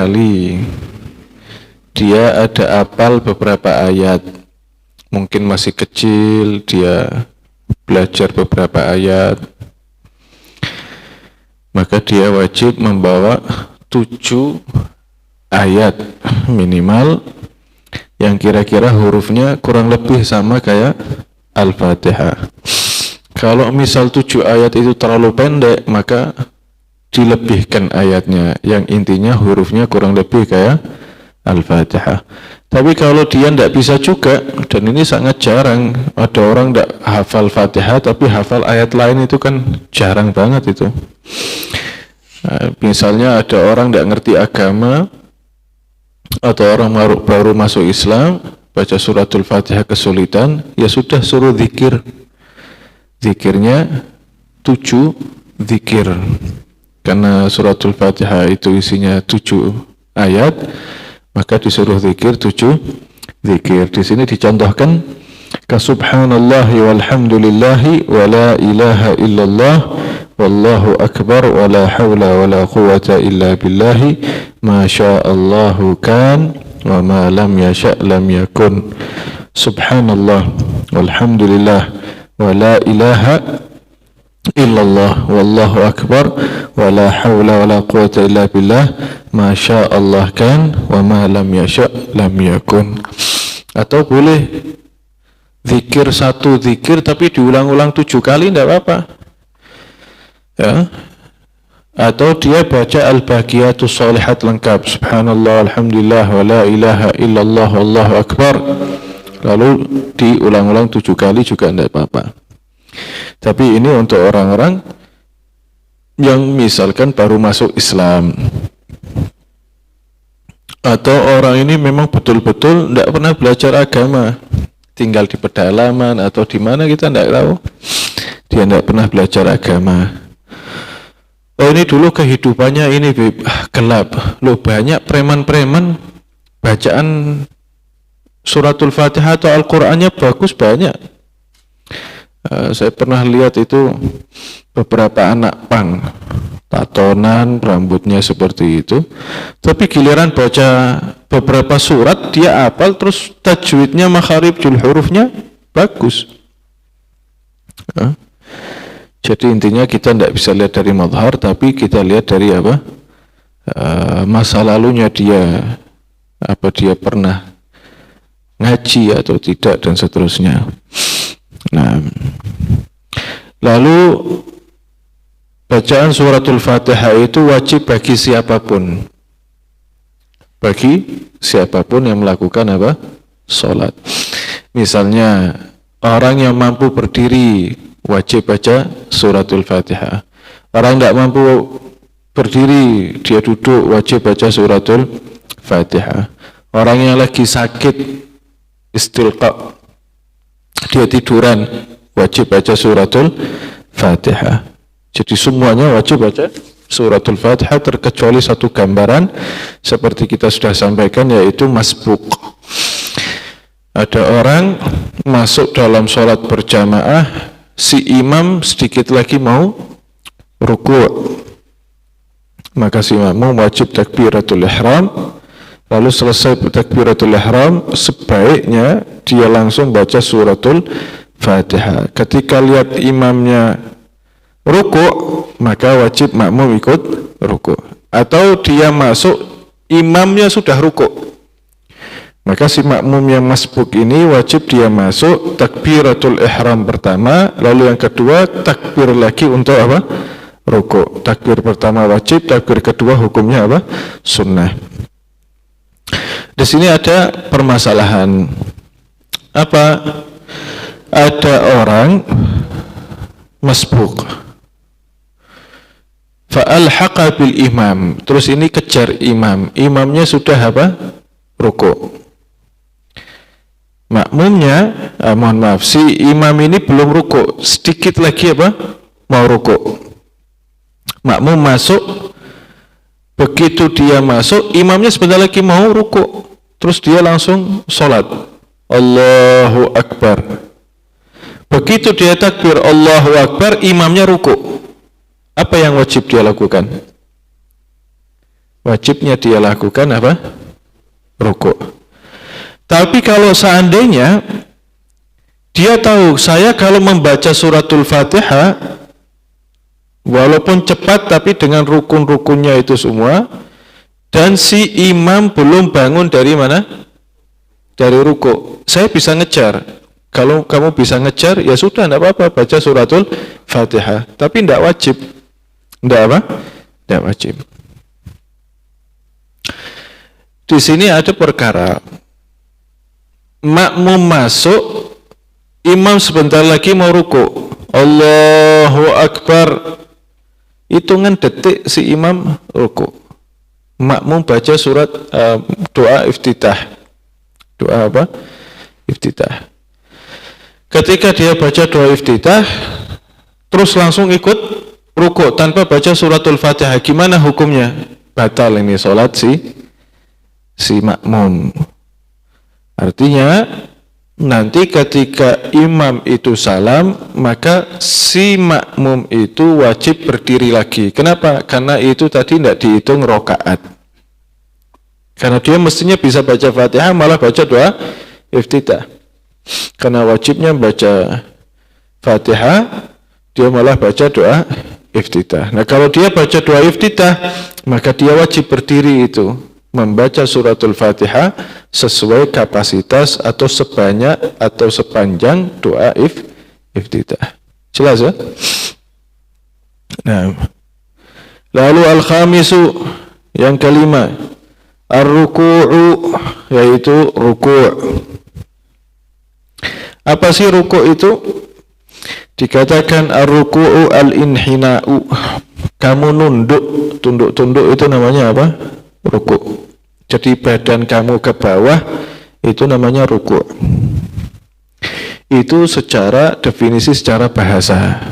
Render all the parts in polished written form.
kali dia ada apal beberapa ayat, mungkin masih kecil dia belajar beberapa ayat, maka dia wajib membawa 7 ayat minimal yang kira-kira hurufnya kurang lebih sama kayak Al-Fatihah. Kalau misal 7 ayat itu terlalu pendek, maka dilebihkan ayatnya yang intinya hurufnya kurang lebih kayak Al-Fatihah. Tapi kalau dia tidak bisa juga, dan ini sangat jarang, ada orang tidak hafal Fatihah tapi hafal ayat lain, itu kan jarang banget itu. Nah, misalnya ada orang tidak ngerti agama atau orang baru masuk Islam, baca suratul Fatihah kesulitan, ya sudah suruh zikir. Zikirnya 7 zikir. Karena suratul Fatihah itu isinya 7 ayat, maka disuruh zikir 7 zikir. Di sini dicontohkan ka subhanallahi walhamdulillahi wa la ilaha illallah wallahu akbar wa la hawla wa la quwwata illa billahi ma sya'allahu kan wa ma lam yasha' lam yakun. Subhanallah walhamdulillah wa la ilaha illallah wallahu akbar wa la hawla wa la quwwata illa billah ma sya'allah kan wa ma lam yasha' lam yakun. Atau boleh zikir 1 zikir tapi diulang-ulang 7 kali, tidak apa-apa ya. Atau dia baca al-baqiyatus sholihat lengkap, subhanallah alhamdulillah wa la ilaha illallah wallahu akbar, lalu diulang-ulang 7 kali juga tidak apa-apa. Tapi ini untuk orang-orang yang misalkan baru masuk Islam, atau orang ini memang betul-betul tidak pernah belajar agama, tinggal di pedalaman atau di mana kita tidak tahu, dia tidak pernah belajar agama. Oh, ini dulu kehidupannya ini gelap, loh banyak preman-preman bacaan suratul Fatihah atau Al-Qur'annya bagus banyak. Saya pernah lihat itu beberapa anak pang, tatonan, rambutnya seperti itu, tapi giliran baca beberapa surat dia hafal, terus tajwidnya, makharijul hurufnya bagus. Jadi intinya kita tidak bisa lihat dari mazhar, tapi kita lihat dari apa, masa lalunya dia, apa dia pernah ngaji atau tidak, dan seterusnya. Nah, lalu bacaan suratul Fatihah itu wajib bagi siapapun, yang melakukan apa, sholat. Misalnya orang yang mampu berdiri wajib baca suratul Fatihah. Orang tidak mampu berdiri, dia duduk, wajib baca suratul Fatihah. Orang yang lagi sakit istilqa, dia tiduran, wajib baca suratul Fatihah. Jadi semuanya wajib baca suratul Fatihah, terkecuali 1 gambaran seperti kita sudah sampaikan, yaitu masbuk. Ada orang masuk dalam sholat berjamaah, si imam sedikit lagi mau ruku', maka si imam wajib takbiratul ihram. Lalu selesai takbiratul ihram, sebaiknya dia langsung baca suratul Fatihah. Ketika lihat imamnya ruku', maka wajib makmum ikut ruku'. Atau dia masuk, imamnya sudah ruku', maka si makmum yang masbuk ini wajib dia masuk takbiratul ihram pertama, lalu yang kedua takbir lagi untuk apa? Ruku'. Takbir pertama wajib, takbir kedua hukumnya apa? Sunnah. Di sini ada permasalahan. Apa? Ada orang masbuk, fa'alhaqa bil imam, terus ini kejar imam, imamnya sudah apa? Ruku'. Makmumnya, si imam ini belum ruku', sedikit lagi apa? Mau ruku'. Makmum masuk, begitu dia masuk, imamnya sebentar lagi mau ruku', terus dia langsung sholat, Allahu Akbar. Begitu dia takbir Allahu Akbar, imamnya ruku'. Apa yang wajib dia lakukan? wajibnya dia lakukan apa? Rukuk. Tapi kalau seandainya dia tahu saya kalau membaca suratul Fatihah walaupun cepat tapi dengan rukun-rukunnya itu semua, dan si imam belum bangun dari mana? Dari rukuk. Saya bisa ngejar. Kalau kamu bisa ngejar, ya sudah, tidak apa-apa, baca suratul Fatihah. Tapi tidak wajib. Tidak apa? Tidak wajib. Di sini ada perkara. Makmum masuk, imam sebentar lagi mau rukuk. Allahu Akbar. Hitungan detik si imam rukuk. Makmum baca surat doa iftitah. Doa apa? Iftitah. Ketika dia baca doa iftitah, terus langsung ikut rukuk tanpa baca suratul Fatihah, gimana hukumnya? Batal ini sholat si makmum. Artinya nanti ketika imam itu salam, maka si makmum itu wajib berdiri lagi. Kenapa? Karena itu tadi tidak dihitung rokaat. Karena dia mestinya bisa baca Fatihah, malah baca doa iftitah. Karena wajibnya baca Fatihah, dia malah baca doa iftitah. Nah, kalau dia baca doa iftitah, maka dia wajib berdiri itu, membaca suratul Fatihah sesuai kapasitas atau sebanyak atau sepanjang doa iftitah. Jelas ya? Nah, lalu al-khamisu, yang kelima, ar-ruku'u, yaitu ruku'. Apa sih ruku' itu? Dikatakan ar-ruku'u al-inhina'u. Kamu nunduk, tunduk-tunduk itu namanya apa? Ruku'. Jadi badan kamu ke bawah itu namanya ruku'. Itu secara definisi secara bahasa.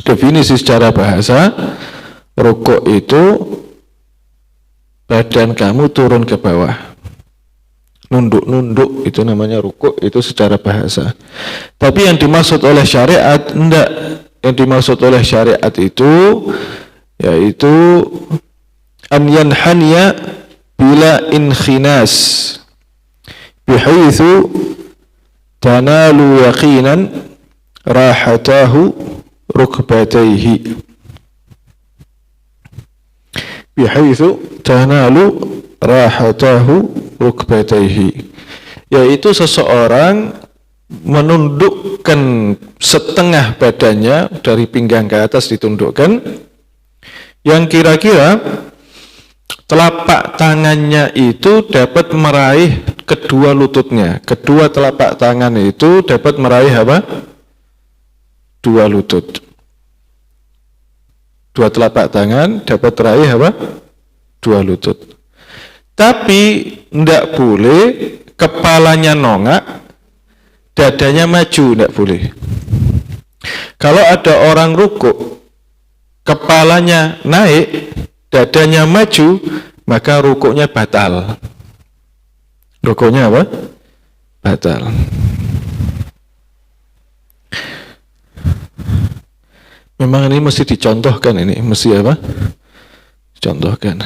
Definisi secara bahasa, ruku' itu badan kamu turun ke bawah. Nunduk-nunduk itu namanya rukuk, itu secara bahasa. Tapi yang dimaksud oleh syariat enggak. Yang dimaksud oleh syariat itu yaitu an yanhaniya bila inkhinas bihaitsu tanalu yaqinan rahatahu rukbatayhi. Bihaitsu tanalu rahatahu rukbatayhi, yaitu seseorang menundukkan setengah badannya dari pinggang ke atas ditundukkan, yang kira-kira telapak tangannya itu dapat meraih kedua lututnya. Kedua telapak tangan itu dapat meraih apa? Dua lutut. Dua telapak tangan dapat meraih apa? Dua lutut. Tapi tidak boleh kepalanya nongak, dadanya maju, tidak boleh. Kalau ada orang rukuk, kepalanya naik, dadanya maju, maka rukuknya batal. Rukuknya apa? Batal. Memang ini mesti dicontohkan, ini mesti apa? Contohkan.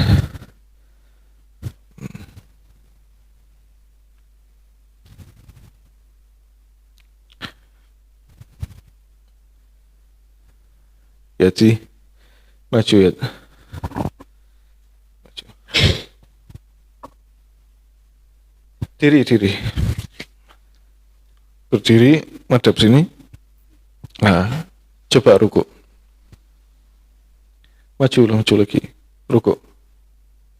Jadi maju ya. Maju. Diri. Berdiri, madhab sini. Nah, coba rukuk. Maju lagi. Rukuk.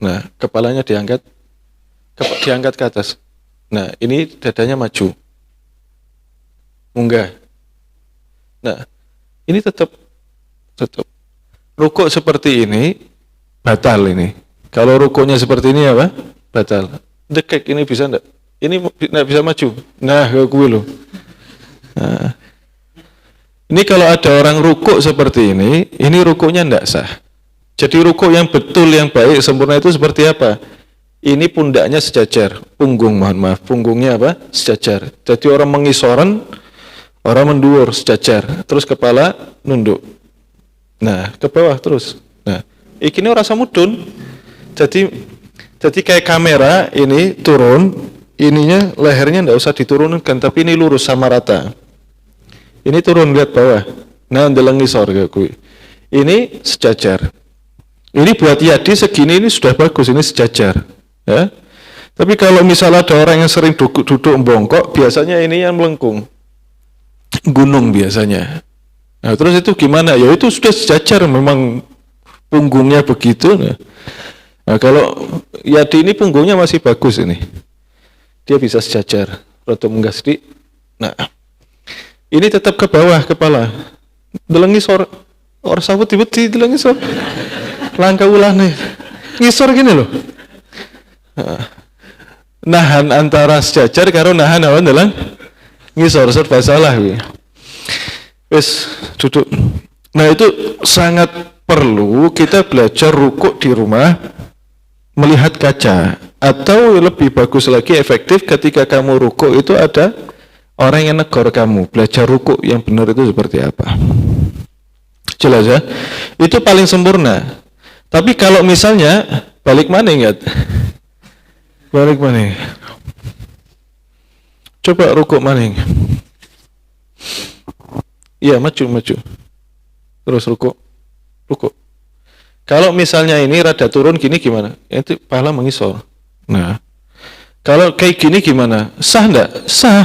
Nah, kepalanya diangkat ke atas. Nah, ini dadanya maju. Munggah. Nah, ini tetap rukuk seperti ini batal ini. Kalau rukuknya seperti ini apa? Batal. Dekek ini bisa enggak? Ini enggak bisa maju. Nah, gue loh. Nah. Ini kalau ada orang rukuk seperti ini rukuknya enggak sah. Jadi rukuk yang betul, yang baik, sempurna itu seperti apa? Ini pundaknya sejajar, punggungnya apa? Sejajar. Jadi orang mengisoran, orang menduur sejajar, terus kepala nunduk. Nah, ke bawah terus. Nah, Iki ini rasa mudun. Jadi kayak kamera ini turun, ininya lehernya ndak usah diturunkan, tapi ini lurus sama rata. Ini turun lihat bawah. Nah, ndeleng ngisor kayak kuwi. Ini sejajar. Ini buat Yadi segini ini sudah bagus, ini sejajar. Ya. Tapi kalau misalnya ada orang yang sering duduk bongkok, biasanya ini yang melengkung. Gunung biasanya. Nah, terus itu gimana? Ya itu sudah sejajar, memang punggungnya begitu. Nah, kalau Yadi ini punggungnya masih bagus ini. Dia bisa sejajar. Roto menggasdi. Nah, ini tetap ke bawah kepala. Delengi sor. Orang sabut tiba-tiba delengi sor. Langkah ulah nih. Ngisor gini loh. Nahan antara sejajar karo nahan awan dalam ngisor serba salah. Wes duduk. Nah itu sangat perlu kita belajar rukuk di rumah melihat kaca. Atau lebih bagus lagi efektif ketika kamu rukuk itu ada orang yang negor kamu. Belajar rukuk yang benar itu seperti apa. Jelas ya? Itu paling sempurna. Tapi kalau misalnya balik mana ingat? Balik mana? Coba rukuk mana? Iya, maju. Terus rukuk. Kalau misalnya ini rada turun gini gimana? Itu pahala mengisor. Nah, kalau kayak gini gimana? Sah enggak? Sah.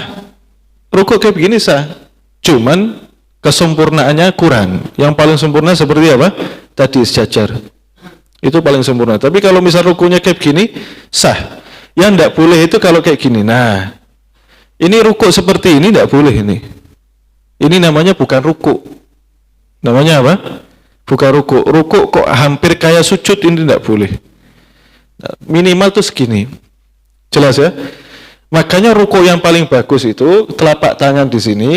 Rukuk kayak begini sah. Cuman kesempurnaannya kurang. Yang paling sempurna seperti apa? Tadi sejajar. Itu paling sempurna. Tapi kalau misal rukunya kayak gini, sah. Yang enggak boleh itu kalau kayak gini. Nah, ini rukuk seperti ini enggak boleh ini. Ini namanya bukan rukuk. Namanya apa? Bukan rukuk. Rukuk kok hampir kayak sujud, ini enggak boleh. Nah, minimal tuh segini. Jelas ya? Makanya rukuk yang paling bagus itu telapak tangan di sini,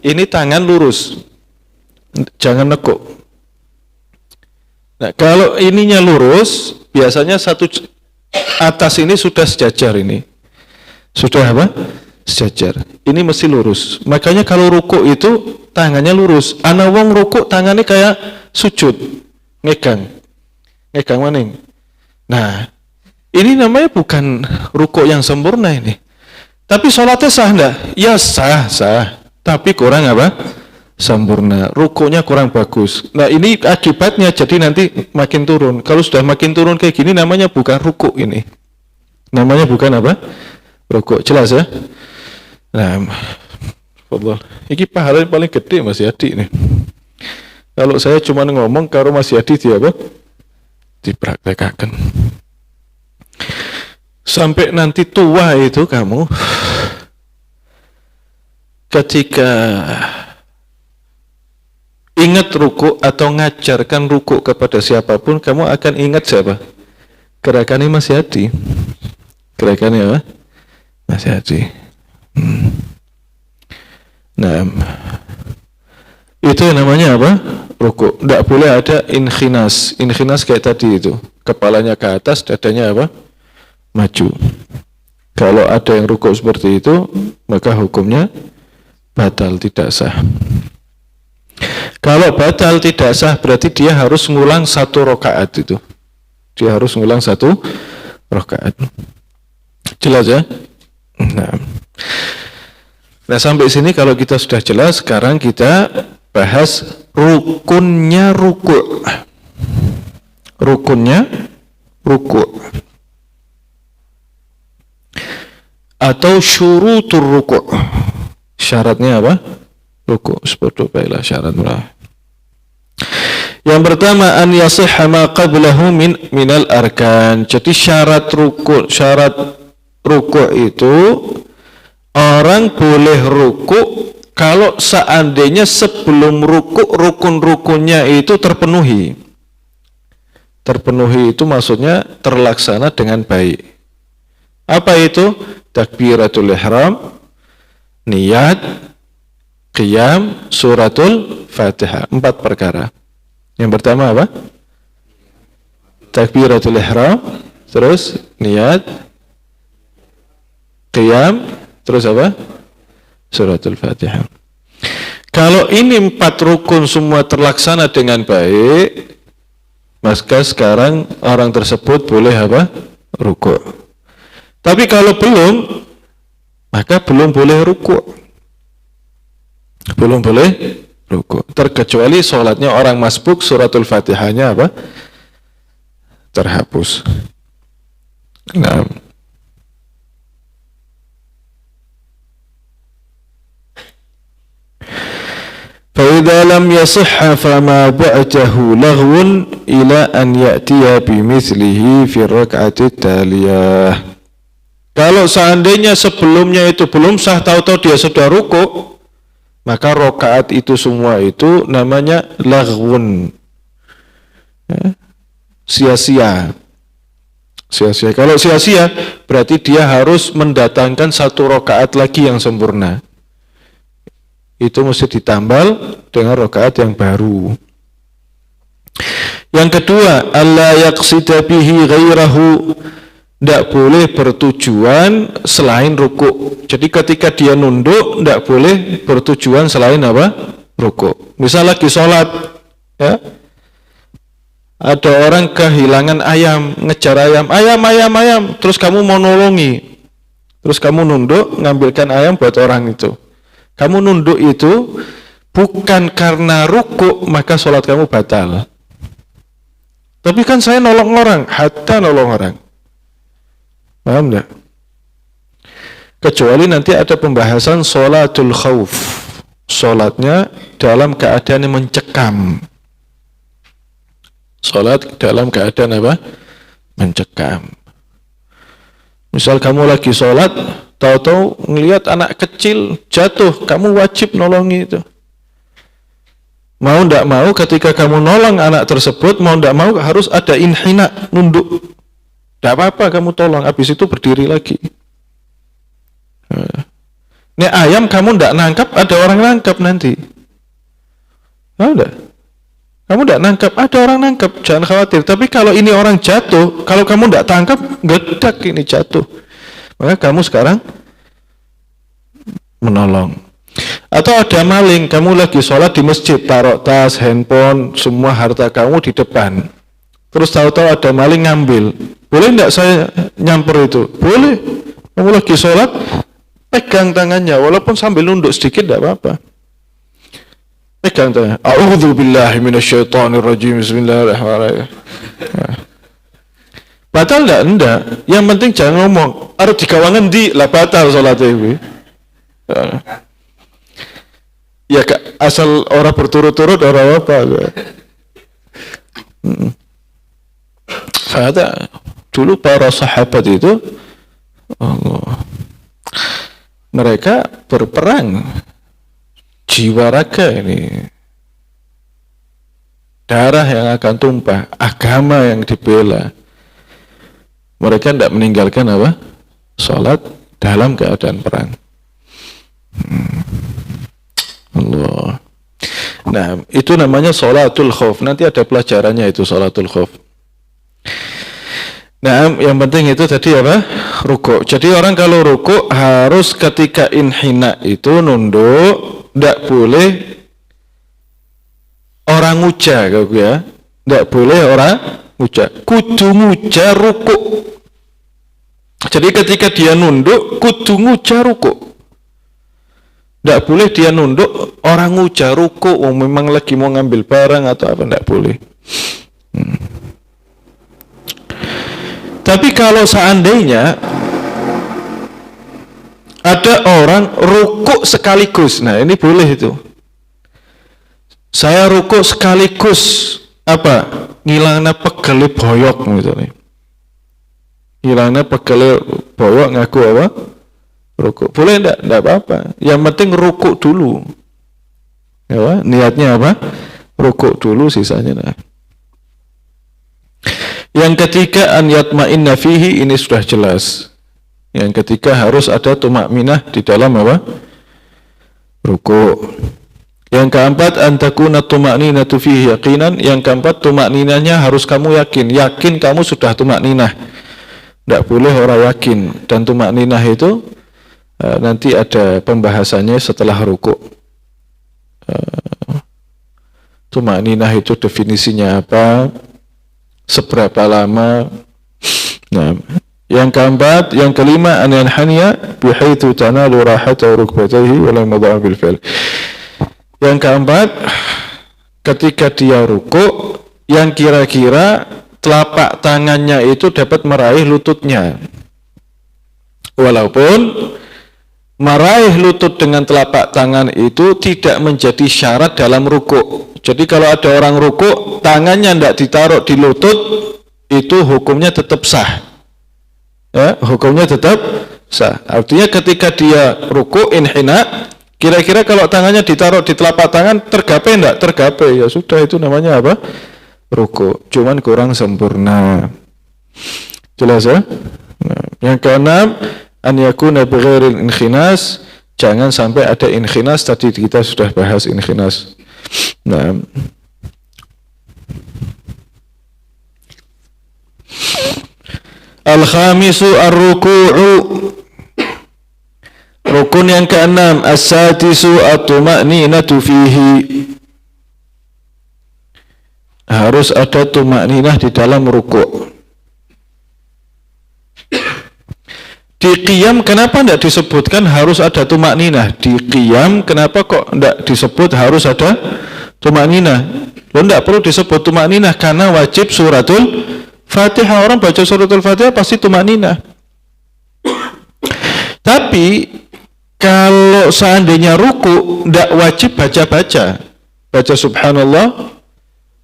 ini tangan lurus. Jangan nekuk. Nah, kalau ininya lurus, biasanya satu atas ini sudah sejajar ini. Sudah apa? Sejajar. Ini mesti lurus. Makanya kalau rukuk itu tangannya lurus. Ana wong rukuk tangannya kayak sujud. Ngegang maning. Nah, ini namanya bukan rukuk yang sempurna ini. Tapi sholatnya sah enggak? Ya sah. Tapi kurang apa? Sempurna, rukuknya kurang bagus. Nah ini akibatnya jadi nanti makin turun. Kalau sudah makin turun kayak gini namanya bukan rukuk ini. Namanya bukan apa? Rukuk. Jelas ya? Nah, ini pahala yang paling gede Mas Yadi ini. Kalau saya cuma ngomong kalau Mas Yadi dia apa? Dipraktekkan. Sampai nanti tua itu kamu ketika ingat rukuk atau ngajarkan rukuk kepada siapapun, kamu akan ingat siapa? Gerakannya Mas Yadi. Gerakannya apa? Mas Yadi. Nah, itu namanya apa? Rukuk. Tidak boleh ada inkhinas. Inkhinas kayak tadi itu. Kepalanya ke atas, dadanya apa? Maju. Kalau ada yang rukuk seperti itu, maka hukumnya batal, tidak sah. Kalau batal tidak sah berarti dia harus ngulang 1 rakaat itu. Dia harus ngulang 1 rakaat. Jelas ya? Nah, sampai sini kalau kita sudah jelas, sekarang kita bahas rukunnya rukuk. Rukunnya rukuk. Atau syurutur rukuk. Syaratnya apa? Rukuk. Seperti baiklah syaratnya. Yang pertama, an yasihha ma qablahu minal arkan. Jadi syarat rukuk itu orang boleh rukuk kalau seandainya sebelum rukuk rukun-rukunnya itu terpenuhi. Terpenuhi itu maksudnya terlaksana dengan baik. Apa itu? Takbiratul ihram, niat, qiyam, suratul Fatihah. 4 perkara. Yang pertama apa? Takbiratul ihram, terus niat, qiyam, terus apa? Suratul Fatihah. Kalau ini 4 rukun semua terlaksana dengan baik, maka sekarang orang tersebut boleh apa? Rukuk. Tapi kalau belum, maka belum boleh rukuk. Belum boleh rukuk. Terkecuali sholatnya orang masbuk, suratul Fatihahnya apa? Terhapus. Nah. فإذا لم يصح فما بعده لغو إلى أن يأتي بمثله في الركعة التالية. Kalau seandainya sebelumnya itu belum sah, tahu-tahu dia sudah rukuk, maka rakaat itu semua itu namanya laghwun, sia-sia. Sia-sia. Kalau sia-sia berarti dia harus mendatangkan satu rakaat lagi yang sempurna. Itu mesti ditambal dengan rakaat yang baru. Yang kedua, alla yaqsida bihi ghairahu, tidak boleh bertujuan selain rukuk. Jadi ketika dia nunduk, tidak boleh bertujuan selain apa? Rukuk. Misal lagi sholat, ya, ada orang kehilangan ayam, ngejar ayam, terus kamu mau nolongi, terus kamu nunduk, ngambilkan ayam buat orang itu. Kamu nunduk itu bukan karena rukuk, maka sholat kamu batal. Tapi kan saya nolong orang, hatta nolong orang. Paham enggak? Kecuali nanti ada pembahasan sholatul khauf. Sholatnya dalam keadaan yang mencekam. Sholat dalam keadaan apa? Mencekam. Misal kamu lagi sholat, tahu-tahu ngelihat anak kecil jatuh, kamu wajib nolongi itu. Mau ndak mau ketika kamu nolong anak tersebut, mau ndak mau harus ada inhina, nunduk. Ndak apa-apa kamu tolong, habis itu berdiri lagi. Ini ayam kamu ndak nangkap, ada orang nangkap nanti. Tahu ndak? Kamu ndak nangkap, ada orang nangkap, jangan khawatir. Tapi kalau ini orang jatuh, kalau kamu ndak tangkap, gedak ini jatuh. Maka kamu sekarang menolong. Atau ada maling, kamu lagi sholat di masjid, taruh tas, handphone, semua harta kamu di depan. Terus tahu-tahu ada maling ngambil. Boleh ndak saya nyamper itu? Boleh. Kamu lagi sholat, pegang tangannya, walaupun sambil nunduk sedikit ndak apa-apa. Pegang tangan. A'udzubillahi minasyaitonirrajim. Bismillahirrahmanirrahim. Batal enggak? Yang penting jangan ngomong harus dikawangan di lah batal salat itu. Ya asal orang berturut-turut orang apa. Ada dulu para sahabat itu Allah, mereka berperang jiwa raga ini, darah yang akan tumpah, agama yang dibela. Mereka tidak meninggalkan apa? Salat dalam keadaan perang. Allah. Nah, itu namanya sholatul khauf. Nanti ada pelajarannya itu sholatul khauf. Nah, yang penting itu tadi apa? Rukuk. Jadi orang kalau rukuk harus ketika inhina itu nunduk, tidak boleh orang nguja, ya. Tidak boleh orang nguja. Kudu nguja rukuk. Jadi ketika dia nunduk, kudu nguja rukuk. Tidak boleh dia nunduk, orang nguja rukuk, memang lagi mau ngambil barang atau apa, tidak boleh. Tapi kalau seandainya ada orang rukuk sekaligus, nah ini boleh itu. Saya rukuk sekaligus apa? Ngilangna pegele boyok misalnya. Ngilangna pegele boyok ngaku apa? Rukuk. Boleh enggak? Enggak apa-apa. Yang penting rukuk dulu. Ya, niatnya apa? Rukuk dulu, sisanya nah. Yang ketiga, an yatma'inna fihi, ini sudah jelas. Yang ketiga harus ada tumakminah di dalam apa? Rukuk. Yang keempat, an takuna tumakninatu fihi yaqinan. Yang keempat, tumakninahnya harus kamu yakin. Yakin kamu sudah tumakninah. Tidak boleh orang yakin. Dan tumakninah itu nanti ada pembahasannya setelah rukuk. Tumakninah itu definisinya apa? seberapa lama. Nah, yang keempat, yang kelima, an yanhaniya bihaitsu tanalu rahata rukbatayhi wa lam yadha bil fi'l. Yang keempat, ketika dia ruku, yang kira-kira telapak tangannya itu dapat meraih lututnya. Walaupun meraih lutut dengan telapak tangan itu tidak menjadi syarat dalam ruku. Jadi kalau ada orang ruku, tangannya tidak ditaruh di lutut, itu hukumnya tetap sah. Ya, hukumnya tetap sah. Artinya ketika dia ruku inhina, kira-kira kalau tangannya ditaruh di telapak tangan, tergapai enggak? Tergapai. Ya sudah, itu namanya apa? Ruku. Cuman kurang sempurna. Jelas ya? Nah, yang keenam, an yakuna bighairil inkhinas, jangan sampai ada inkhinas. Tadi kita sudah bahas inkhinas. Nah, al-khamisu ar-ruku'u, rukun yang keenam, as-sadisu at-tuma'ninatu fihi, harus ada tuma'ninah di dalam ruku'. Di qiyam kenapa tidak disebutkan harus ada tuma'ninah? Di qiyam kenapa kok tidak disebut harus ada tuma'ninah? Lo tidak perlu disebut tuma'ninah karena wajib suratul Fatihah. Orang baca suratul Fatihah pasti tuma'ninah. Tapi kalau seandainya ruku tidak wajib baca-baca. Baca subhanallah,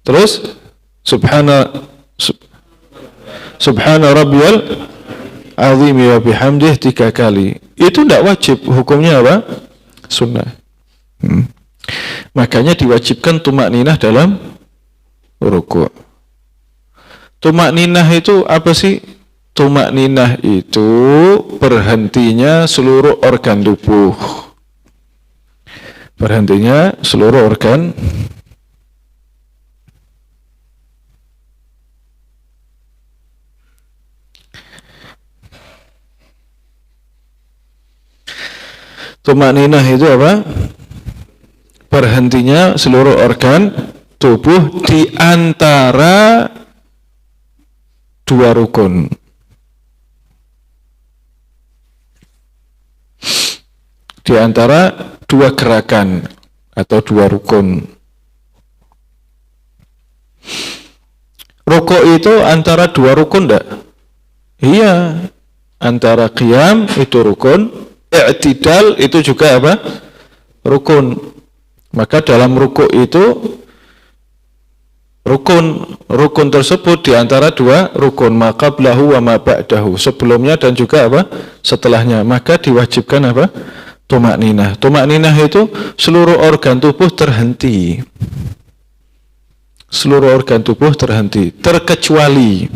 terus subhana rabbiyal azim wa bihamdih 3 kali. Itu tidak wajib, hukumnya apa? Sunnah. Makanya diwajibkan tuma'ninah dalam ruku'. Tuma'ninah itu apa sih? Tuma'ninah itu berhentinya seluruh organ tubuh. Berhentinya seluruh organ tuma'ninah itu apa? Berhentinya seluruh organ tubuh di antara dua rukun. Di antara dua gerakan atau dua rukun. Rukuk itu antara dua rukun enggak? Iya, antara qiyam itu rukun, i'tidal itu juga apa? Rukun. Maka dalam rukuk itu rukun tersebut di antara dua rukun, maqablahu wa ma ba'dahu, sebelumnya dan juga apa? Setelahnya. Maka diwajibkan apa? Tuma'ninah. Tuma'ninah itu seluruh organ tubuh terhenti. Seluruh organ tubuh terhenti, terkecuali.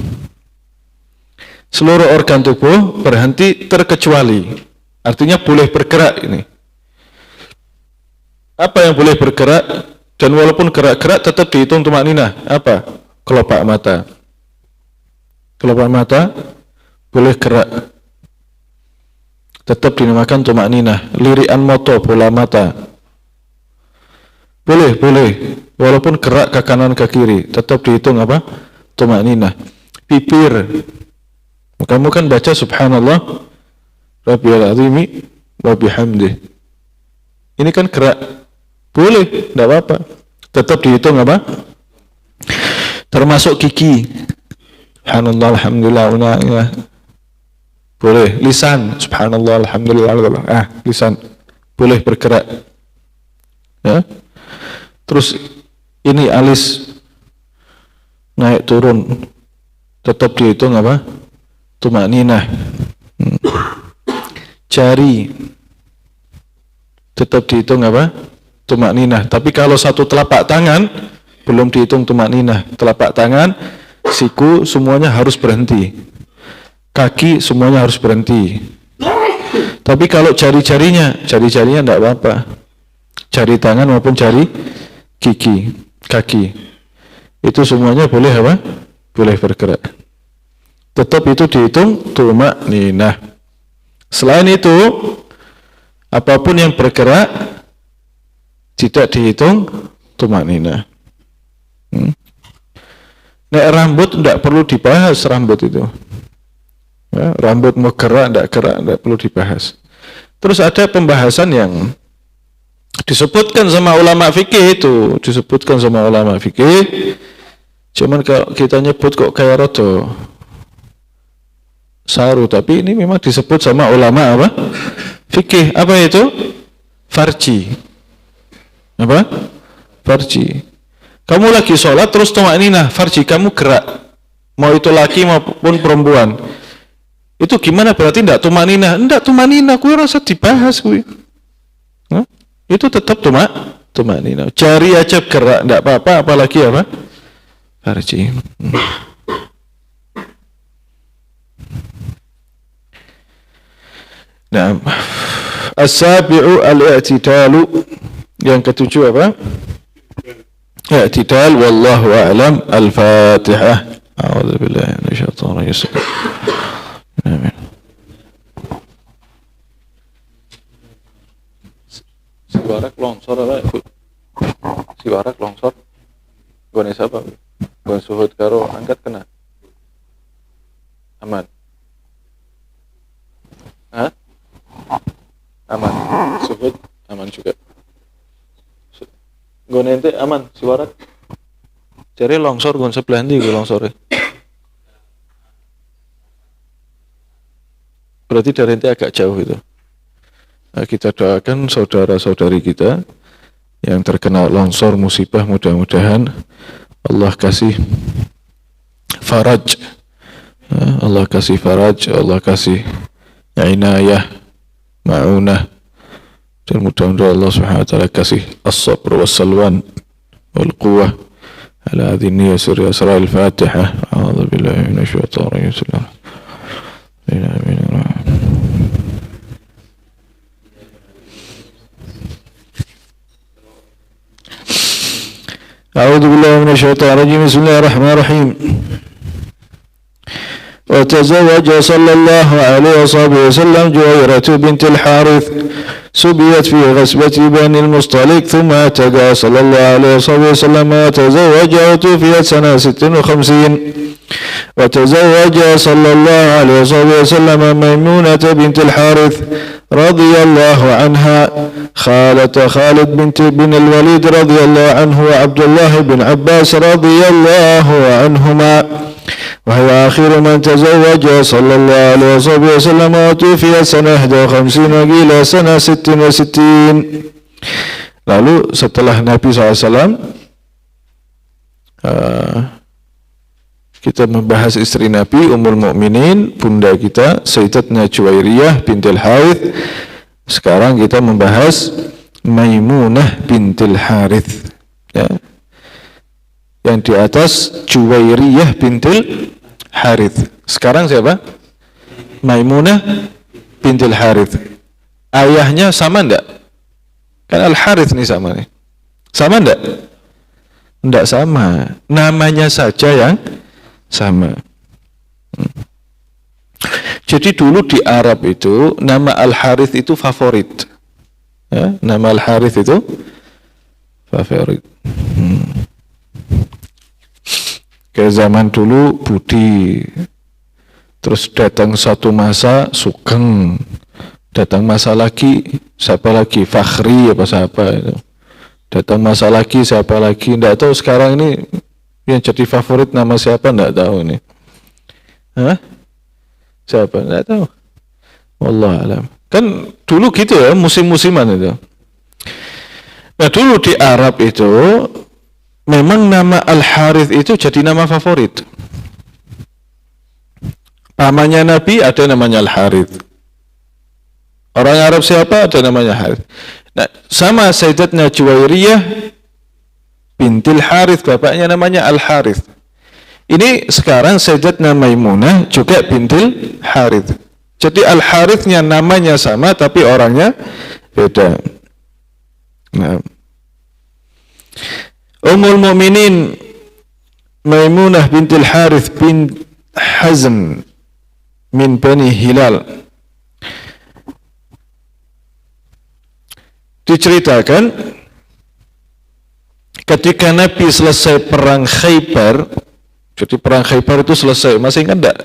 Seluruh organ tubuh berhenti terkecuali. Artinya boleh bergerak ini. Apa yang boleh bergerak dan walaupun gerak-gerak tetap dihitung tuma'ninah? Apa? Kelopak mata. Kelopak mata boleh gerak, tetap dinamakan tuma'ninah. Lirikan mata, bola mata boleh, walaupun gerak ke kanan ke kiri, tetap dihitung apa? Tuma'ninah. Bibir, kamu kan baca subhanallah rabbiyal azimi wa bihamdih, ini kan gerak, boleh, tidak apa-apa, tetap dihitung apa? Termasuk gigi, subhanallah alhamdulillah, boleh. Lisan, subhanallah alhamdulillah, lisan boleh bergerak ya. Terus ini alis naik turun, tetap dihitung apa? Tuma'ninah. Jari tetap dihitung apa? Tuma'ninah. Tapi kalau satu telapak tangan belum dihitung tuma'ninah. Telapak tangan, siku semuanya harus berhenti. Kaki semuanya harus berhenti. Tapi kalau jari-jarinya tidak apa-apa. Jari tangan maupun jari gigi, kaki, itu semuanya boleh apa? Boleh bergerak. Tetap itu dihitung tuma'ninah. Selain itu, apapun yang bergerak tidak dihitung tuma'ninah. Nek rambut tidak perlu dibahas rambut itu. Ya, rambut mau gerak tidak perlu dibahas. Terus ada pembahasan yang disebutkan sama ulama fikih itu, cuman kalau kita nyebut kok kayak rodo saru, tapi ini memang disebut sama ulama apa? Fikih. Apa itu? Farji. Apa? Farji. Kamu lagi sholat terus tumakninah, farji kamu gerak, mau itu laki maupun perempuan. Itu gimana berarti tidak tumakninah? Tidak tumakninah, kuwi rasa dibahas kuwi. Itu tetap tumakninah. Jari aja gerak tidak apa-apa, apalagi apa? Farji. Nah, as-sabi'u al-i'tidalu. Yang ketujuh apa? I'tidal, wallahu a'lam. Al-Fatihah. A'udzubillahi minasyaitonir rajim. Amin. Siwarak longsor apa? Siwarak longsor. Gone siapa? Gone suhud karo angkat kena. Aman. Hah? Aman. Suhud aman juga. Gone ente aman, siwarak. Cari longsor gone sebelah ndi longsore. Berarti dari ente agak jauh itu. Nah, kita doakan saudara-saudari kita yang terkena longsor musibah, mudah-mudahan Allah kasih faraj. Allah kasih faraj, Allah kasih inayah, ma'unah. Dan mudah-mudahan Allah Subhanahu wa taala kasih as-sabr was-salwan wal quwwah ala hadhihi yasir asrar al-Fatihah. A'udzu billahi minasyaitonir rajim. أعوذ بالله من الشيطان الرجيم بسم الله الرحمن الرحيم وتزوج صلى الله عليه وسلم جويرة بنت الحارث سبيت في غزوة بني المصطلق ثم اعتدى صلى الله عليه وسلم وتزوج وتوفيت سنة 56 وتزوج صلى الله عليه وسلم ميمونة بنت الحارث رضي الله عنها خالة خالد بن الوليد رضي الله عنه وعبد الله بن عباس رضي الله عنهما وهي آخر من تزوج صلى الله عليه وسلم وتوفي سنة 51 وقيل سنة 66. Lalu setelah Nabi SAW kita membahas istri Nabi Ummul Mukminin, bunda kita Sayyidatuna Juwairiyah bintil Harith. Sekarang kita membahas Maimunah bintil Harith, ya. Yang di atas Juwairiyah bintil Harith. Sekarang siapa? Maimunah bintil Harith. Ayahnya sama enggak? Kan Al-Harith nih sama nih. Sama enggak? Enggak sama. Namanya saja yang sama. Jadi dulu di Arab itu nama Al-Harith itu favorit, ya, nama Al-Harith itu favorit. Kayak zaman dulu Budi, terus datang satu masa Sugeng, datang masa lagi siapa lagi, Fakhri apa siapa itu, datang masa lagi siapa lagi, enggak tahu sekarang ini yang jadi favorit nama siapa, enggak tahu ini. Hah? Siapa? Enggak tahu. Wallahu alam. Kan dulu gitu ya, musim-musiman itu. Nah dulu di Arab itu memang nama Al-Harith itu jadi nama favorit. Pamannya Nabi ada namanya Al-Harith. Orang Arab siapa ada namanya Harith. Nah, sama Sayyidatuna Juwairiyah bintil Harith, bapaknya namanya Al-Harith. Ini sekarang Sayyidatuna Maimunah juga bintil Harith. Jadi Al-Harithnya namanya sama tapi orangnya beda. Nah, Ummul Mukminin Maimunah bintil Harith bin Hazm min Bani Hilal. Diceritakan ketika Nabi selesai perang Khaybar, Jadi perang Khaybar itu selesai. Masih ingat enggak?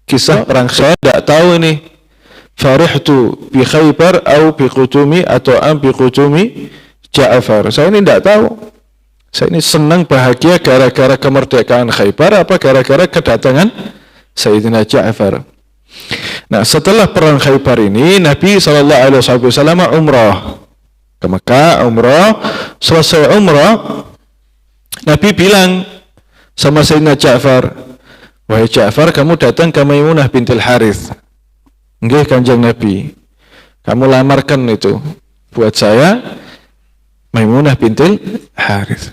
Kisah perang Khaybar, enggak tahu ini. Farihtu bi Khaybar atau bi qutumi atau bi qutumi Ja'far. Saya ini enggak tahu. Saya ini senang bahagia gara-gara kemerdekaan Khaybar apa gara-gara kedatangan Sayyidina Ja'far. Nah, setelah perang Khaybar ini Nabi SAW umrah ke Mekah, umrah. Selesai umrah, Nabi bilang sama Sayyidina Ja'far, wahai Ja'far, kamu datang ke Maimunah bintil Harith. Nggih Kanjeng Nabi, kamu lamarkan itu buat saya Maimunah bintil Harith.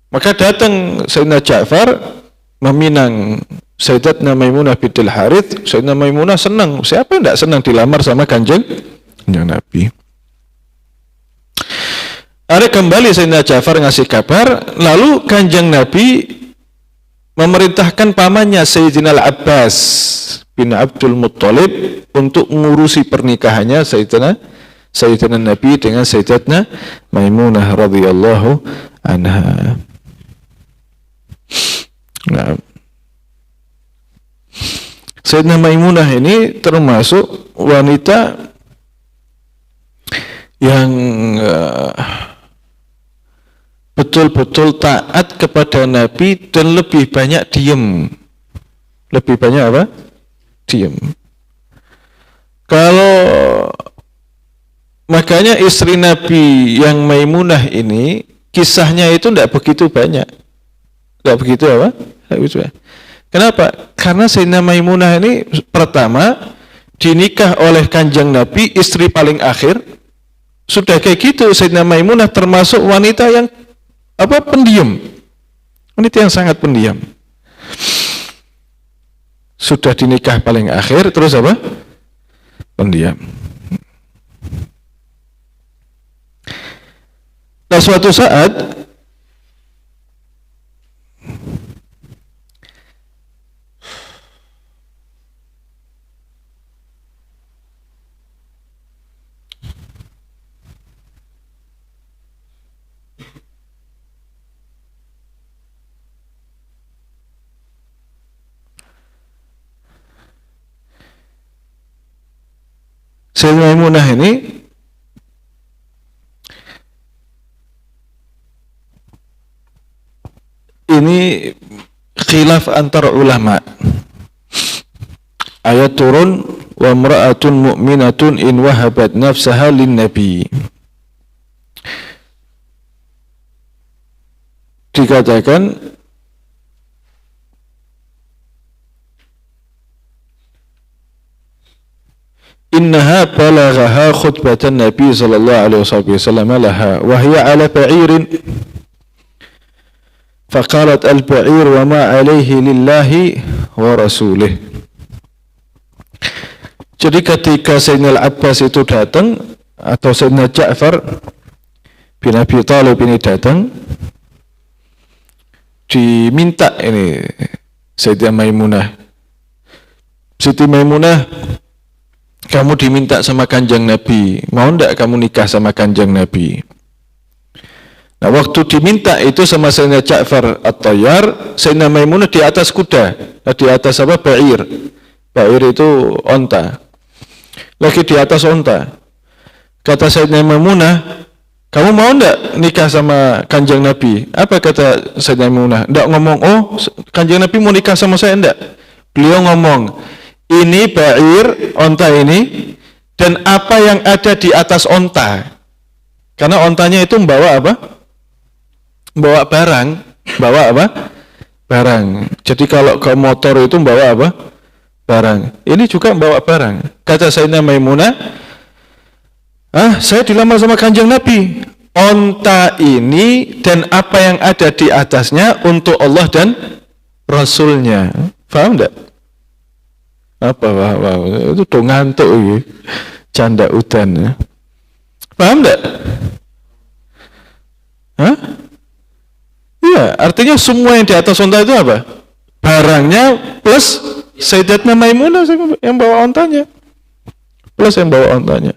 Maka datang Sayyidina Ja'far meminang Sayyidatna Maimunah bintil Harith. Sayyidina Maimunah senang. Siapa yang tidak senang dilamar sama Kanjeng Nabi? Ada kembali Sayyidina Ja'far ngasih kabar, lalu Kanjeng Nabi memerintahkan pamannya Sayyidina Al-Abbas bin Abdul Muttalib untuk mengurusi pernikahannya Sayyidina Nabi dengan Sayyidatna Maimunah radhiyallahu anha. Nah, Sayyidina Maimunah ini termasuk wanita yang betul-betul taat kepada Nabi dan lebih banyak diem. Lebih banyak apa? Diem. Kalau makanya istri Nabi yang Maimunah ini kisahnya itu tidak begitu banyak. Tidak begitu apa? Tidak begitu banyak. Kenapa? Karena Sayyidina Maimunah ini pertama dinikah oleh Kanjeng Nabi, istri paling akhir. Sudah kayak gitu, Sayyidina Maimunah termasuk wanita yang pendiam. Wanita yang sangat pendiam. Sudah dinikah paling akhir, terus apa? Pendiam. Nah, suatu saat Sayyidina Maimunah ini khilaf antar ulama. Ayat turun, wa imra'atun mu'minatun in wahabat nafsaha lin nabi. Dikatakan innaha balaghaha khutbatan Nabi sallallahu alaihi wasallam laha wa hiya ala ba'irin faqalat al-ba'ir wa ma alaihi lillahi wa rasulih. Jadi ketika Sayyidina Al-Abbas itu datang atau Sayyidina Ja'far bin Abi Thalib ini datang, diminta ini Sayyidah Maimunah, Siti Maimunah, kamu diminta sama Kanjeng Nabi, mau ndak kamu nikah sama Kanjeng Nabi? Nah, waktu diminta itu sama Sayyidina Ja'far At-Tayyar, Sayyidina Maimunah di atas kuda, di atas apa? Ba'ir. Ba'ir itu onta. Lagi di atas onta. Kata Sayyidina Maimunah, kamu mau ndak nikah sama Kanjeng Nabi? Apa kata Sayyidina Maimunah? Ndak ngomong, oh Kanjeng Nabi mau nikah sama saya, ndak. Beliau ngomong, ini ba'ir, onta ini, dan apa yang ada di atas onta. Karena ontanya itu membawa apa? Membawa barang. Bawa apa? Barang. Jadi kalau ke motor itu membawa apa? Barang. Ini juga membawa barang. Kata Sayyidina Maimunah, saya dilamar sama Kanjeng Nabi. Onta ini dan apa yang ada di atasnya untuk Allah dan Rasulnya. Paham enggak? Apa? Itu dong ngantuk ya. Canda udan ya. Paham enggak? Hah? Iya, artinya semua yang di atas onta itu apa? Barangnya plus Sayyidatna Maimunah yang bawa ontanya. Plus yang bawa ontanya.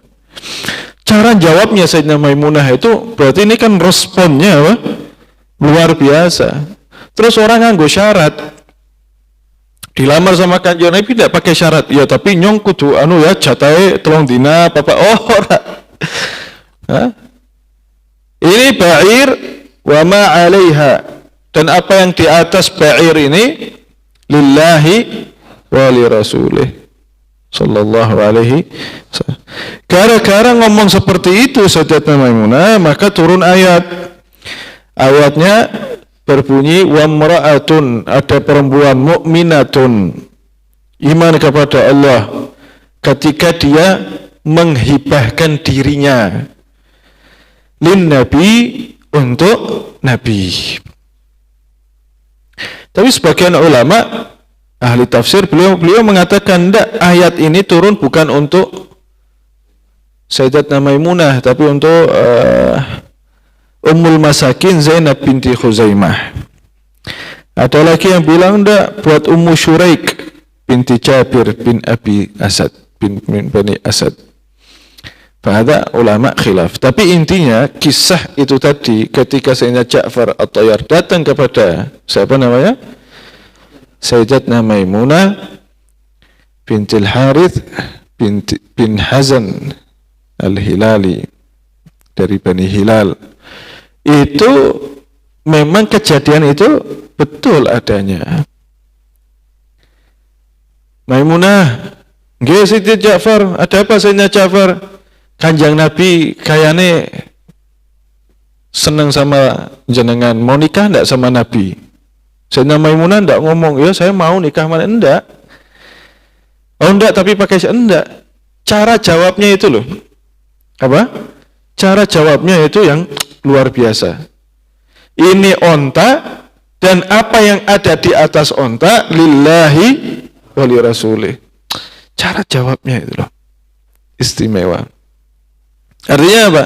Cara jawabnya Sayyidina Maimunah itu berarti ini kan responnya apa? Luar biasa. Terus orang nganggo syarat. Dilamar sama Kanjeng Nabi tidak pakai syarat. Ya tapi nyong kudu ya jatahe 3 dina apa ora. Ini ba'ir wa ma 'alaiha. Dan apa yang di atas ba'ir ini lillahi wa li rasulih sallallahu alaihi wasallam. Gara-gara ngomong seperti itu Sayyidatuna Maimunah, maka turun ayat. Ayatnya berbunyi wa mra'atun, ada perempuan mukminatun, iman kepada Allah ketika dia menghibahkan dirinya lin nabi, untuk nabi. Tapi sebagian ulama ahli tafsir beliau mengatakan enggak, ayat ini turun bukan untuk Sayyidatuna Maimunah tapi untuk Ummul Masakin Zainab binti Khuzaimah. Ada lagi yang bilang enggak, buat Ummu Syuraik binti Jabir bin Abi Asad bin Bani Asad. Pada ulama khilaf. Tapi intinya kisah itu tadi ketika Sayyidina Ja'far At-Tayyar datang kepada siapa namanya? Sayyidatuna Maimunah bintil Harith bin Hazan Al-Hilali dari Bani Hilal. Itu memang kejadian itu betul adanya. Maimunah, nggih Sayyidina Ja'far, ada apa Sayyidina Ja'far? Kanjeng Nabi kayaknya seneng sama jenengan, mau nikah enggak sama Nabi? Sayyidina Maimunah enggak ngomong, ya saya mau nikah mana, enggak. Oh enggak, tapi pakai enggak. Cara jawabnya itu loh. Apa? Cara jawabnya itu yang luar biasa. Ini onta, dan apa yang ada di atas onta lillahi wa li rasulih. Cara jawabnya itu loh istimewa. Artinya apa?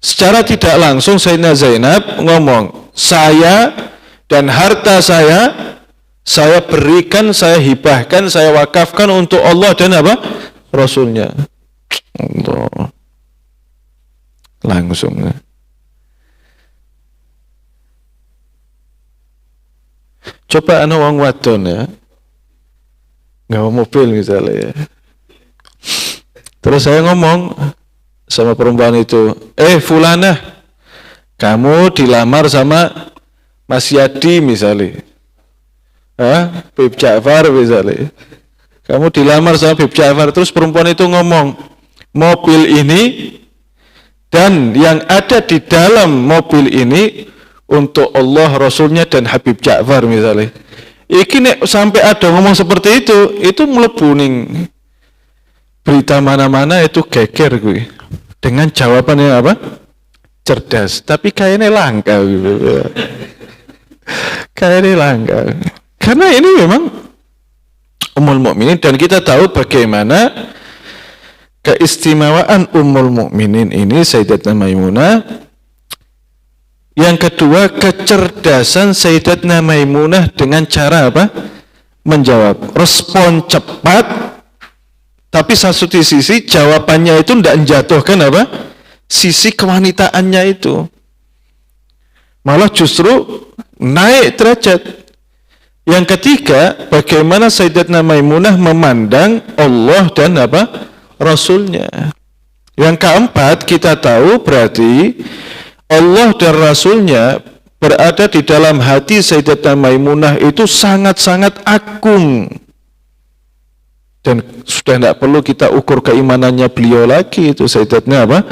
Secara tidak langsung Sayyidina Zainab ngomong, saya dan harta saya berikan, saya hibahkan, saya wakafkan untuk Allah dan apa? Rasulnya. Allah. Langsung. Coba ana wong wadon ya, nggawa mobil misalnya ya. Terus saya ngomong sama perempuan itu, Fulanah, kamu dilamar sama Mas Yadi misalnya, Bib Ja'far misalnya, kamu dilamar sama Bib Ja'far. Terus perempuan itu ngomong, mobil ini dan yang ada di dalam mobil ini untuk Allah, Rasulnya dan Habib Ja'far misalnya. Iki nek sampai ada ngomong seperti itu mlebu ning berita mana-mana, itu geger gue dengan jawaban yang apa? Cerdas, tapi kayaknya langka gitu. Kayaknya langka. Karena ini memang Ummul Mukminin, dan kita tahu bagaimana keistimewaan Ummul Mukminin ini Sayyidatuna Maimunah. Yang kedua, kecerdasan Sayyidatuna Maimunah dengan cara apa? Menjawab, respon cepat. Tapi satu sisi jawabannya itu tidak menjatuhkan apa? Sisi kewanitaannya itu. Malah justru naik derajat. Yang ketiga, bagaimana Sayyidatuna Maimunah memandang Allah dan apa? Rasulnya. Yang keempat, kita tahu berarti Allah dan Rasulnya berada di dalam hati Sayyidatuna Maimunah itu sangat-sangat agung. Dan sudah tidak perlu kita ukur keimanannya beliau lagi, itu Sayyidatuna apa?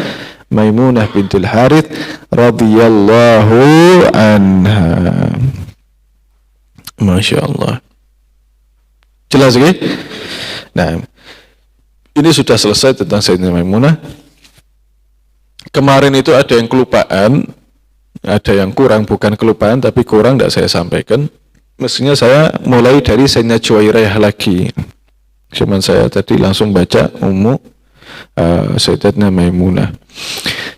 Maimunah bintul Harith radhiyallahu anha. Masya Allah. Jelas kan? Nah, ini sudah selesai tentang Sayyidatuna Maimunah. Kemarin itu ada yang kelupaan, ada yang kurang, bukan kelupaan tapi kurang, tidak saya sampaikan. Mestinya saya mulai dari Sayyidina Juwairiyah lagi. Cuman saya tadi langsung baca Sayyidatuna Maimunah.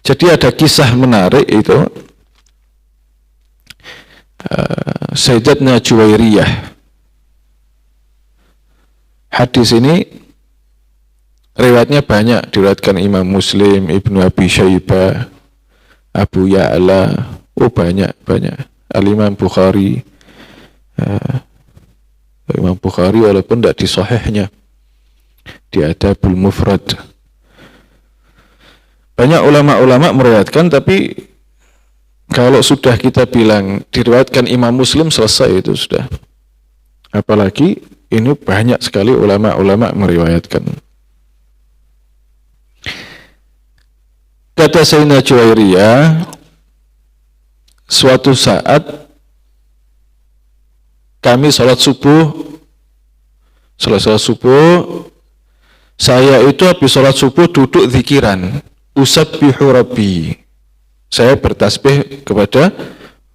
Jadi ada kisah menarik itu, Sayyidatuna Juwairiyah. Hadis ini riwayatnya banyak, diriwayatkan Imam Muslim, Ibnu Abi Syaibah, Abu Ya'la, banyak. Al-Imam Bukhari. Imam Bukhari walaupun tidak di sahihnya, di Adabul Mufrad. Banyak ulama-ulama meriwayatkan, tapi kalau sudah kita bilang diriwayatkan Imam Muslim, selesai itu sudah. Apalagi ini banyak sekali ulama-ulama meriwayatkan. Kata Sayyidina Juwairiyah, suatu saat kami sholat subuh, selesai subuh, saya itu habis sholat subuh duduk zikiran, usabbihu rabbi, saya bertasbih kepada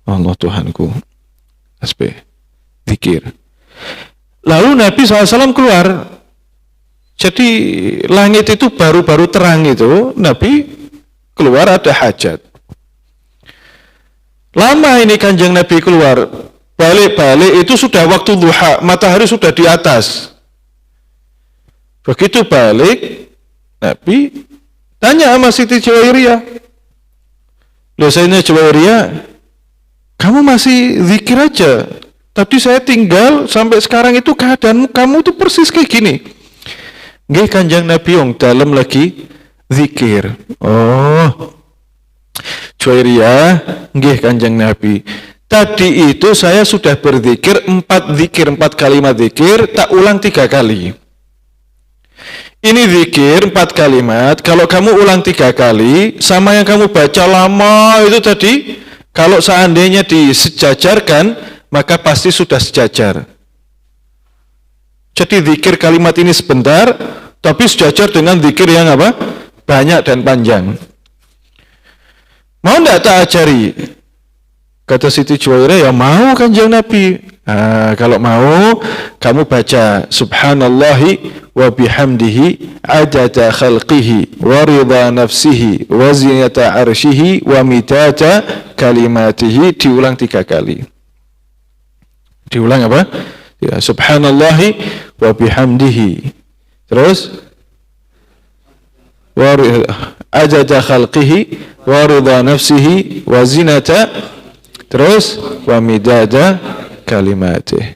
Allah Tuhanku, tasbih, zikir. Lalu Nabi SAW keluar, jadi langit itu baru-baru terang itu, Nabi keluar ada hajat. Lama ini Kanjeng Nabi keluar, balik-balik itu sudah waktu duha, matahari sudah di atas. Begitu balik, Nabi tanya sama Siti Juwairiyah, Sayyidina Juwairiyah, kamu masih zikir aja? Tadi saya tinggal sampai sekarang itu keadaan kamu tuh persis kayak gini. Nggih Kanjeng Nabi yang dalam lagi zikir. Oh, Juwairiyah, nggih Kanjeng Nabi. Tadi itu saya sudah berzikir 4 kalimat zikir, tak ulang 3 kali. Ini zikir 4 kalimat, kalau kamu ulang 3 kali, sama yang kamu baca lama itu tadi, kalau seandainya disejajarkan, maka pasti sudah sejajar. Jadi zikir kalimat ini sebentar, tapi sejajar dengan zikir yang apa? Banyak dan panjang. Mau enggak tak ajari? Kata Siti Juwairiyah, ya mau Kanjeng Nabi. Kalau mau, kamu baca Subhanallahi wa bihamdihi adada khalqihi wa ridha nafsihi wa zinata arshihi wa midada kalimatihi, diulang 3 kali. Diulang apa? Ya, Subhanallahi wa bihamdihi. Terus wa adada khalqihi wa ridha nafsihi wa zinata, terus wa midada kalimatih.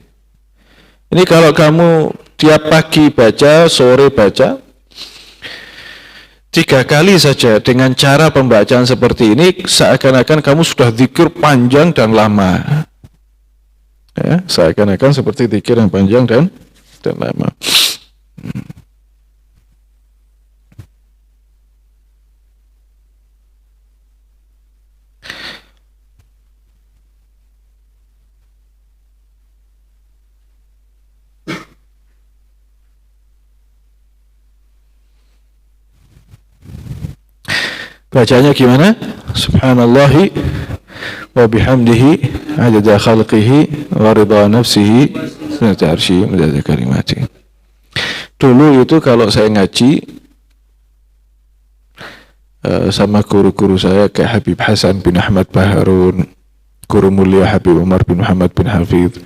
Ini kalau kamu tiap pagi baca, sore baca 3 kali saja dengan cara pembacaan seperti ini, seakan-akan kamu sudah zikir panjang dan lama. Ya, seakan-akan seperti zikir yang panjang dan lama. Bacanya gimana? Subhanallahi wa bihamdihi adada khalqihi wa ridha nafsihi zinata arsyihi wa midada kalimatihi. Dulu itu kalau saya ngaji sama guru-guru saya kayak Habib Hasan bin Ahmad Baharun, guru mulia Habib Umar bin Muhammad bin Hafidh,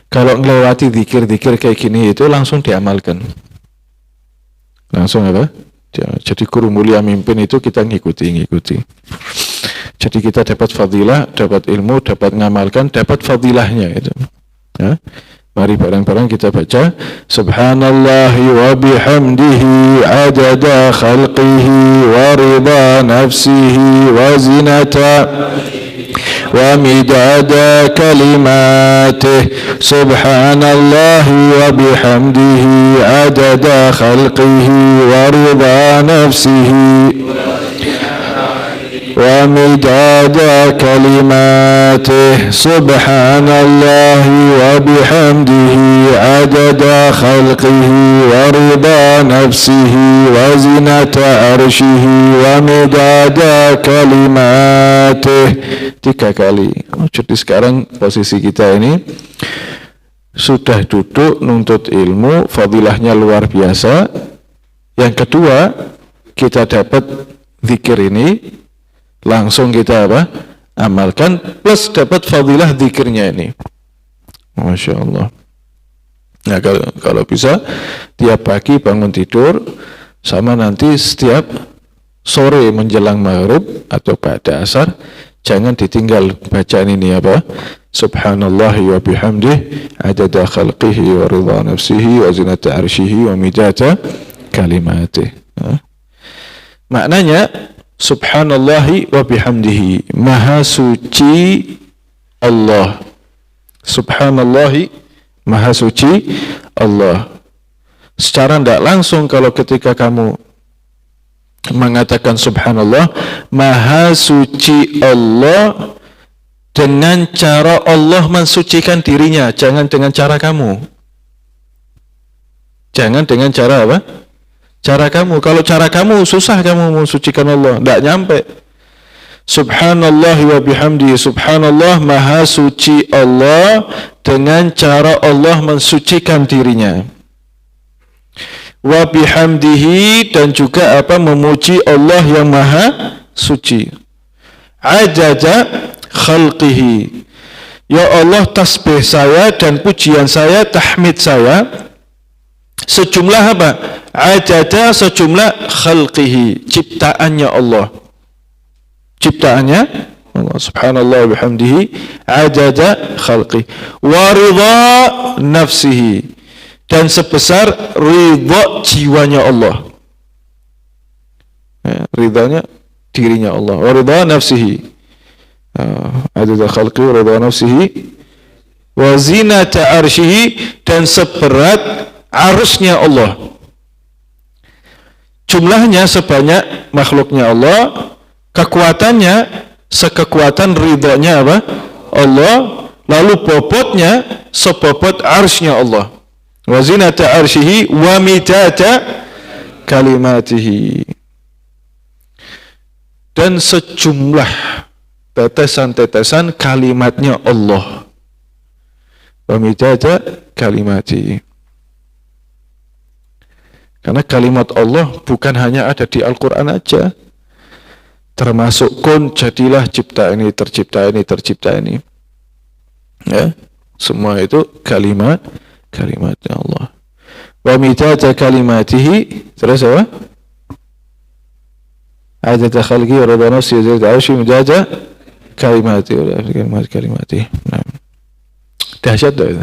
kalau ngelewati zikir-zikir kayak gini itu langsung diamalkan. Langsung apa? Jadi guru mulia mimpin itu kita ngikuti. Jadi kita dapat fadilah, dapat ilmu, dapat ngamalkan, dapat fadilahnya itu. Ya. Mari bareng-bareng kita baca Subhanallahi wa bihamdihi adada khalqihi wa ridha nafsihi wa zinata wa midada kalimatih. Subhanallahi wa bihamdihi adada khalqihi wa ridha nafsihi wa midada kalimatih. Subhanallahi wa bihamdihi adada khalqihi wa ridha nafsihi wa zinata arshihi wa midada kalimatih. 3 kali. Jadi sekarang posisi kita ini sudah duduk nuntut ilmu, fadilahnya luar biasa. Yang kedua, kita dapat zikir ini, langsung kita apa? Amalkan, plus dapat fadilah zikirnya ini. Masya Allah. Nah, kalau bisa tiap pagi bangun tidur, sama nanti setiap sore menjelang maghrib atau pada asar, Jangan ditinggal bacaan ini apa? Subhanallahi wa bihamdih adada khalqihi wa ridha nafsihi wa zinata arshihi wa midata kalimatih. Maknanya Subhanallahi wa bihamdihi, maha suci Allah. Subhanallahi, maha suci Allah. Secara tidak langsung kalau ketika kamu mengatakan subhanallah, maha suci Allah, dengan cara Allah mensucikan dirinya, jangan dengan cara kamu. Jangan dengan cara apa? Cara kamu. Kalau cara kamu susah kamu mensucikan Allah, tidak nyampe. Subhanallah wa bihamdi, subhanallah, maha suci Allah, dengan cara Allah mensucikan dirinya. Wa bihamdihi, dan juga apa, memuji Allah yang maha suci. Adada khalqihi, ya Allah, tasbih saya dan pujian saya, tahmid saya sejumlah apa? Adada, sejumlah khalqihi, ciptaannya Allah. Ciptaannya Allah, subhanallah bihamdihi adada khalqihi, wa ridha nafsihi, dan sebesar ridha jiwanya Allah. Ridhanya dirinya Allah. Wa ridha nafsihi adada khalqihi wa ridha nafsihi wa zinata arshihi, dan seberat arusnya Allah. Jumlahnya sebanyak makhluknya Allah, kekuatannya sekekuatan ridhonya apa? Allah, lalu bobotnya sebobot arsnya Allah. Wa zinata arshihi wa midata kalimatihi, dan sejumlah tetesan-tetesan kalimatnya Allah. Wa midata kalimatihi, karena kalimat Allah bukan hanya ada di Al-Quran aja, termasuk kun, jadilah, cipta ini, tercipta ini, tercipta ini. Ya, semua itu kalimatnya Allah. Wa midata kalimatihi, terus apa? Adada khalqi wa ridha nafsi wa zinata arshi midada kalimati wa kalimati. Nah, dahsyat itu.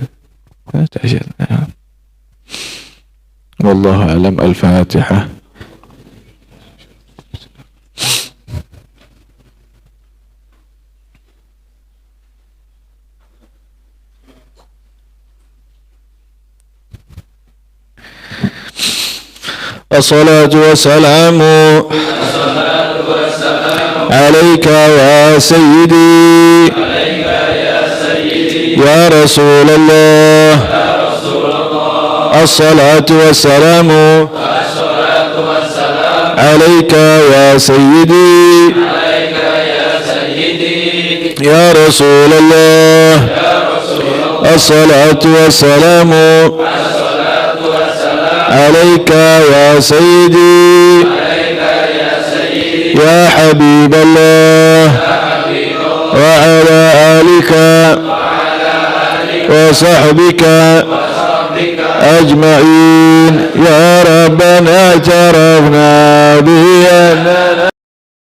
Dahsyat. Wallahu a'lam. Al-Fatihah. As-salatu wassalamu alayka ya sayyidi ya Rasulullah. As-salatu wassalamu alayka ya sayyidi ya Rasulullah. As-salatu wassalamu عليك يا سيدي يا حبيب الله وعلى آلك وصحبك أجمعين. يا ربنا اعترفنا به أننا